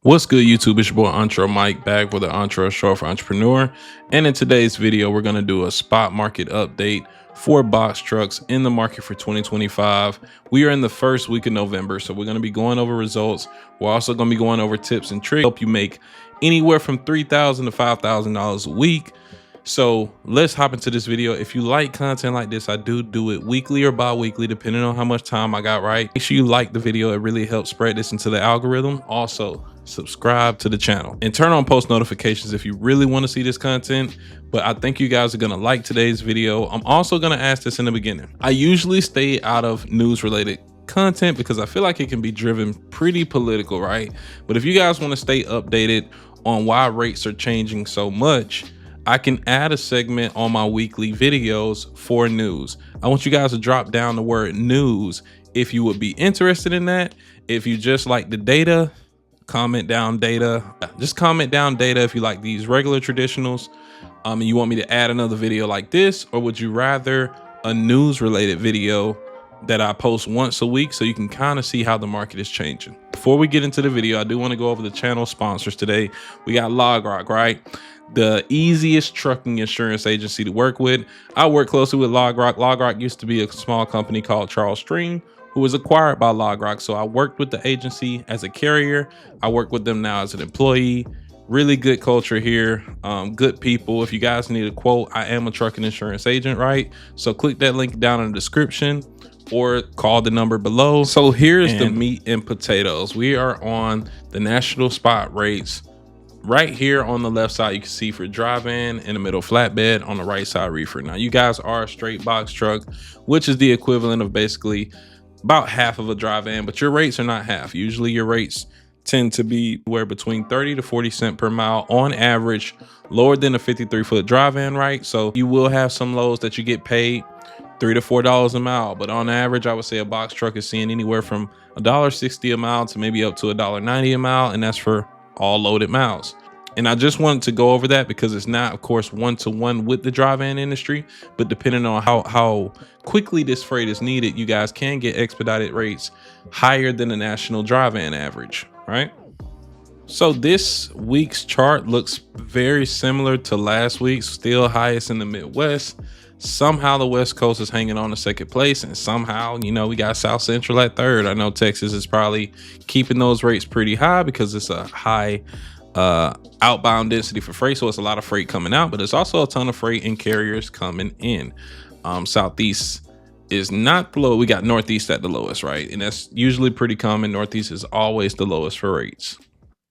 What's good, YouTube? It's your boy Entre Mike, back with the Entre Short for Entrepreneur. And in today's video, we're going to do a spot market update for box trucks in the market for 2025. We are in the first week of November, so we're going to be going over results. We're also going to be going over tips and tricks to help you make anywhere from $3,000 to $5,000 a week. So let's hop into this video. If you like content like this, I do it weekly or bi-weekly, depending on how much time I got right. Make sure you like the video. It really helps spread this into the algorithm. Also, subscribe to the channel and turn on post notifications if you really want to see this content. But I think you guys are going to like today's video. I'm also going to ask this in the beginning. I usually stay out of news related content because I feel like it can be driven pretty political, right? But if you guys want to stay updated on why rates are changing so much, I can add a segment on my weekly videos for news. I want you guys to drop down the word news if you would be interested in that. If you just like the data, comment down data. Just comment down data if you like these regular traditionals. And you want me to add another video like this, or would you rather a news related video that I post once a week so you can kind of see how the market is changing? Before we get into the video, I do want to go over the channel sponsors today. We got LogRock, right? The easiest trucking insurance agency to work with. I work closely with LogRock. LogRock used to be a small company called Charles Stream, who was acquired by LogRock. So I worked with the agency as a carrier. I work with them now as an employee. Really good culture here. Good people. If you guys need a quote, I am a trucking insurance agent, right? So click that link down in the description or call the number below. So here's the meat and potatoes. We are on the national spot rates. Right here on the left side, you can see for dry van, in the middle flatbed, on the right side reefer. Now you guys are a straight box truck, which is the equivalent of basically about half of a dry van, but your rates are not half. Usually your rates tend to be where between 30 to 40 cents per mile on average, lower than a 53-foot dry van, right? So you will have some loads that you get paid $3 to $4 a mile, but on average, I would say a box truck is seeing anywhere from $1.60 a mile to maybe up to $1.90 a mile, and that's for all loaded miles. And I just wanted to go over that because it's not, of course, one-to-one with the dry van industry, but depending on how quickly this freight is needed, you guys can get expedited rates higher than the national dry van average, right? So this week's chart looks very similar to last week's, still highest in the Midwest. Somehow the West Coast is hanging on to second place, and somehow, you know, we got South Central at third. I know Texas is probably keeping those rates pretty high because it's a high outbound density for freight, so it's a lot of freight coming out, but it's also a ton of freight and carriers coming in. Southeast is not low. We got Northeast at the lowest, right? And that's usually pretty common. Northeast is always the lowest for rates.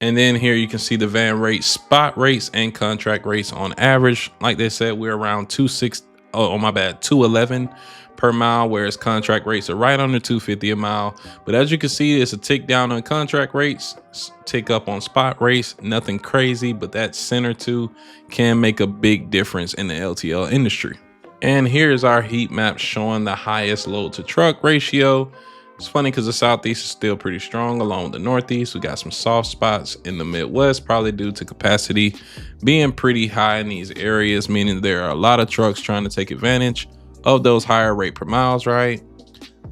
And then here you can see the van rates, spot rates, and contract rates on average. Like they said, we're around 211 per mile, whereas contract rates are right under 250 a mile. But as you can see, it's a tick down on contract rates, tick up on spot rates. Nothing crazy, but that center two can make a big difference in the LTL industry. And here's our heat map showing the highest load to truck ratio. It's funny because the Southeast is still pretty strong along with the Northeast. We got some soft spots in the Midwest, probably due to capacity being pretty high in these areas, meaning there are a lot of trucks trying to take advantage of those higher rate per miles, right?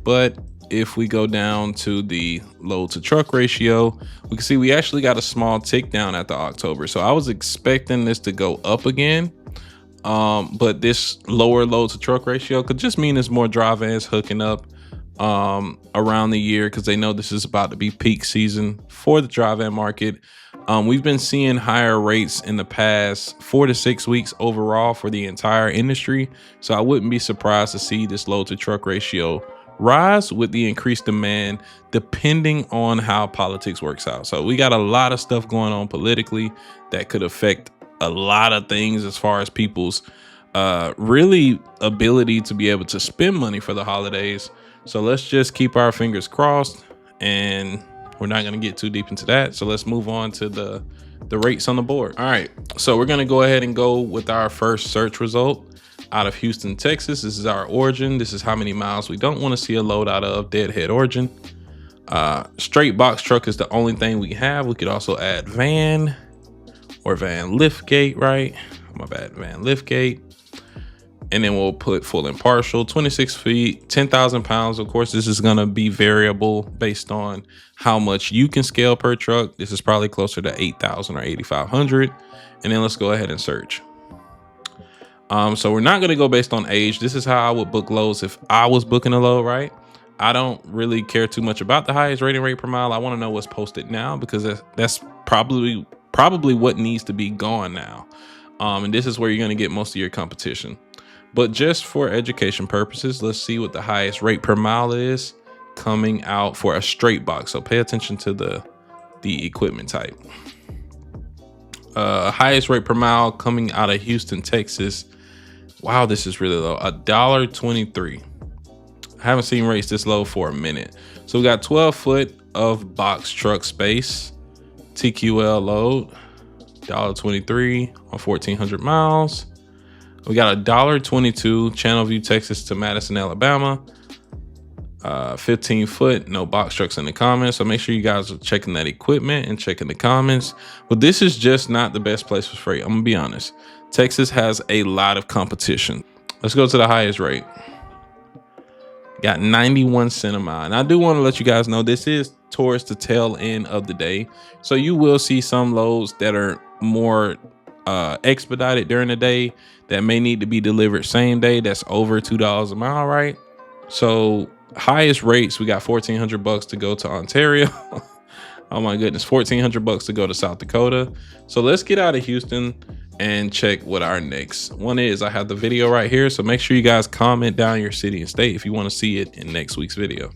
But if we go down to the load to truck ratio, we can see we actually got a small tick down at the October. So I was expecting this to go up again. But this lower load to truck ratio could just mean there's more dry vans hooking up around the year because they know this is about to be peak season for the dry van market. We've been seeing higher rates in the past 4 to 6 weeks overall for the entire industry. So I wouldn't be surprised to see this load to truck ratio rise with the increased demand, depending on how politics works out. So we got a lot of stuff going on politically that could affect a lot of things as far as people's really ability to be able to spend money for the holidays. So let's just keep our fingers crossed, and we're not going to get too deep into that. So let's move on to the rates on the board. All right, so we're going to go ahead and go with our first search result out of Houston, Texas. This is our origin. This is how many miles we don't want to see a load out of, deadhead origin. Straight box truck is the only thing we have. We could also add van or van lift gate, right? My bad, van lift gate. and then we'll put full and partial. 26 feet, 10,000 pounds. Of course, this is going to be variable based on how much you can scale per truck. This is probably closer to 8,000 or 8,500. And then let's go ahead and search. So we're not going to go based on age. This is how I would book loads if I was booking a load, right? I don't really care too much about the highest rating rate per mile. I want to know what's posted now, because that's probably what needs to be gone now. And this is where you're going to get most of your competition. But just for education purposes, let's see what the highest rate per mile is coming out for a straight box. So pay attention to the equipment type. Highest rate per mile coming out of Houston, Texas. Wow, this is really low. $1.23. I haven't seen rates this low for a minute. So we got 12 foot of box truck space. TQL load, $1.23 on 1,400 miles. We got $1.22 Channelview, Texas to Madison, Alabama. 15 foot, no box trucks in the comments. So make sure you guys are checking that equipment and checking the comments. But this is just not the best place for freight. I'm gonna be honest. Texas has a lot of competition. Let's go to the highest rate. Got 91 cents a mile. And I do want to let you guys know this is towards the tail end of the day. So you will see some loads that are more expedited during the day that may need to be delivered same day. That's over $2 a mile, right? So highest rates, we got $1,400 to go to Ontario. Oh my goodness, $1,400 to go to South Dakota. So let's get out of Houston and check what our next one is. I have the video right here, so make sure you guys comment down your city and state if you want to see it in next week's video.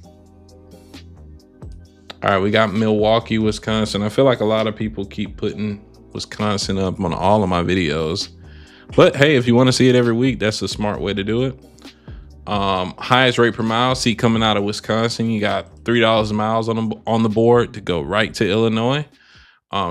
All right, we got Milwaukee, Wisconsin. I feel like a lot of people keep putting Wisconsin up on all of my videos, but hey, if you want to see it every week, that's a smart way to do it. Highest rate per mile, see coming out of Wisconsin, you got $3 a mile on the board to go right to Illinois.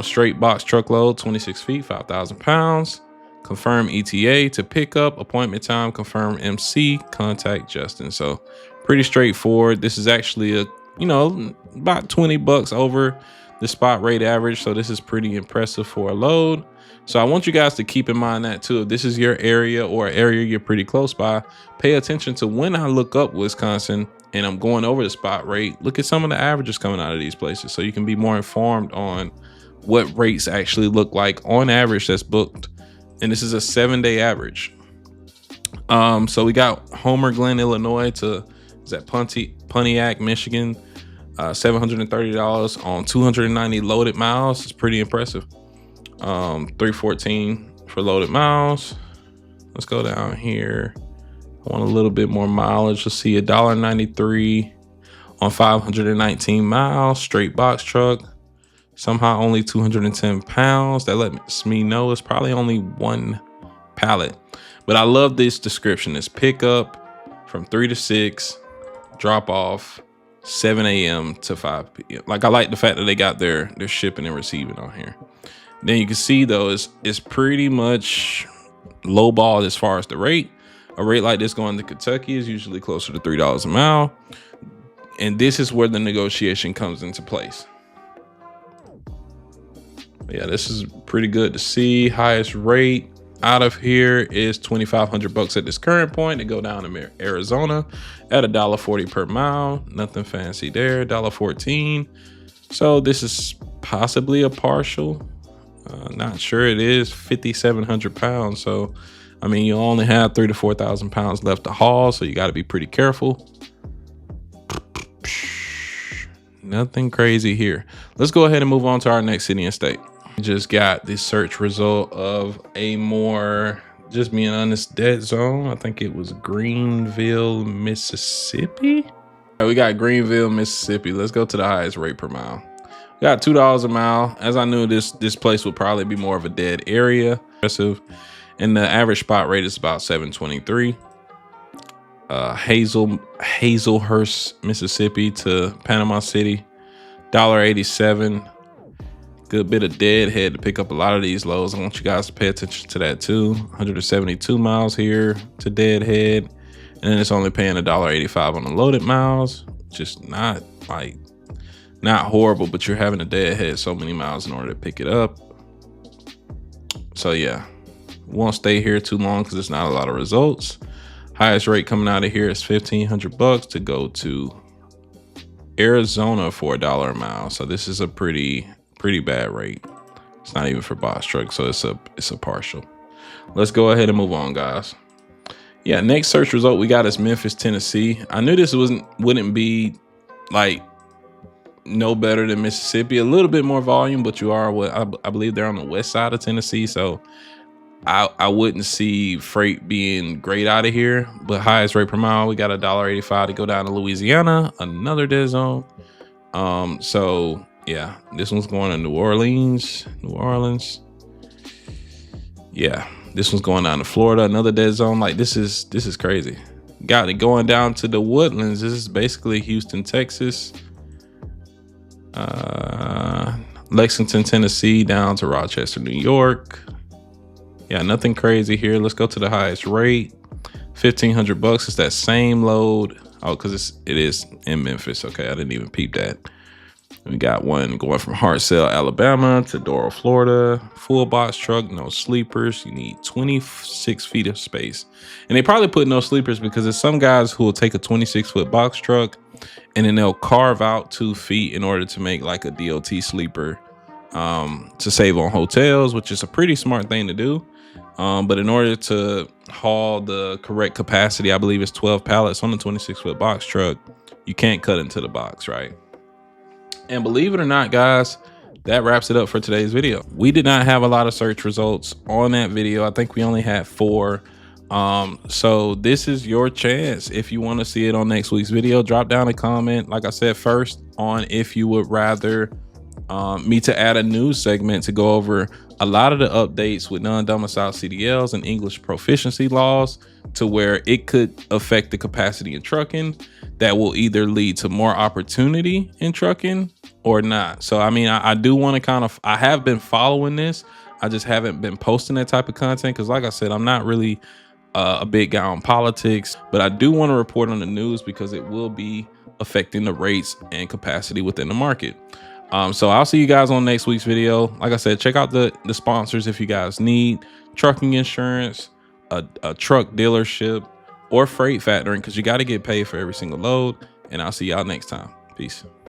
Straight box truckload, 26 feet, 5,000 pounds. Confirm ETA to pick up, appointment time, confirm MC, contact Justin. So pretty straightforward. This is actually about $20 over the spot rate average. So this is pretty impressive for a load. So I want you guys to keep in mind that too. If this is your area or an area you're pretty close by, pay attention to when I look up Wisconsin and I'm going over the spot rate, look at some of the averages coming out of these places so you can be more informed on what rates actually look like on average that's booked. And this is a 7-day average. So we got Homer Glen, Illinois to Pontiac, Michigan, $730 on 290 loaded miles. It's pretty impressive. $314 for loaded miles. Let's go down here. I want a little bit more mileage. Let's see, $1.93 on 519 miles. Straight box truck. Somehow only 210 pounds. That lets me know it's probably only one pallet. But I love this description. It's pick up from 3 to 6, drop off 7 a.m. to 5 p.m. Like, I like the fact that they got their shipping and receiving on here. Then you can see though, it's pretty much lowballed as far as the rate. A rate like this going to Kentucky is usually closer to $3 a mile. And this is where the negotiation comes into place. Yeah, this is pretty good to see. Highest rate out of here is $2,500 at this current point. To go down to Arizona at $1.40 per mile. Nothing fancy there. $1.14. So this is possibly a partial. Not sure it is. 5,700 pounds. So I mean, you only have 3,000 to 4,000 pounds left to haul, so you got to be pretty careful. Nothing crazy here. Let's go ahead and move on to our next city and state. Just got the search result of a more, just being honest, dead zone. I think it was Greenville, Mississippi. All right, we got Greenville, Mississippi. Let's go to the highest rate per mile. We got $2 a mile. As I knew, this place would probably be more of a dead area. And the average spot rate is about 723. Hazelhurst, Mississippi to Panama City, $1.87. Good bit of deadhead to pick up a lot of these loads. I want you guys to pay attention to that too. 172 miles here to deadhead, and then it's only paying $1.85 on the loaded miles. Just not horrible, but you're having to deadhead so many miles in order to pick it up. So yeah, won't stay here too long because there's not a lot of results. Highest rate coming out of here is $1,500 to go to Arizona for $1 a mile. So this is a pretty bad rate. It's not even for box trucks, so it's a partial. Let's go ahead and move on, guys. Yeah, next search result we got is Memphis, Tennessee. I knew this wouldn't be like no better than Mississippi. A little bit more volume, but you are I believe they're on the west side of Tennessee, so I wouldn't see freight being great out of here. But highest rate per mile, we got $1.85 to go down to Louisiana, another dead zone. So yeah, this one's going to New Orleans. Yeah, this one's going down to Florida, another dead zone. Like this is crazy. Got it going down to the Woodlands. This is basically Houston, Texas, Lexington, Tennessee, down to Rochester, New York. Yeah, nothing crazy here. Let's go to the highest rate, $1,500. It's that same load. Oh, because it is in Memphis. Okay, I didn't even peep that. We got one going from Hartselle, Alabama to Doral, Florida. Full box truck, no sleepers. You need 26 feet of space. And they probably put no sleepers because there's some guys who will take a 26-foot box truck and then they'll carve out 2 feet in order to make like a DOT sleeper to save on hotels, which is a pretty smart thing to do. But in order to haul the correct capacity, I believe it's 12 pallets on the 26-foot box truck, you can't cut into the box, right? And believe it or not, guys, that wraps it up for today's video. We did not have a lot of search results on that video. I think we only had 4. So this is your chance. If you want to see it on next week's video, drop down a comment. Like I said, first on if you would rather me to add a news segment to go over a lot of the updates with non-domicile CDLs and English proficiency laws to where it could affect the capacity in trucking that will either lead to more opportunity in trucking or not. So, I mean, I do want to I have been following this. I just haven't been posting that type of content because like I said, I'm not really a big guy on politics, but I do want to report on the news because it will be affecting the rates and capacity within the market. So I'll see you guys on next week's video. Like I said, check out the sponsors if you guys need trucking insurance, a truck dealership, or freight factoring, because you got to get paid for every single load. And I'll see y'all next time. Peace.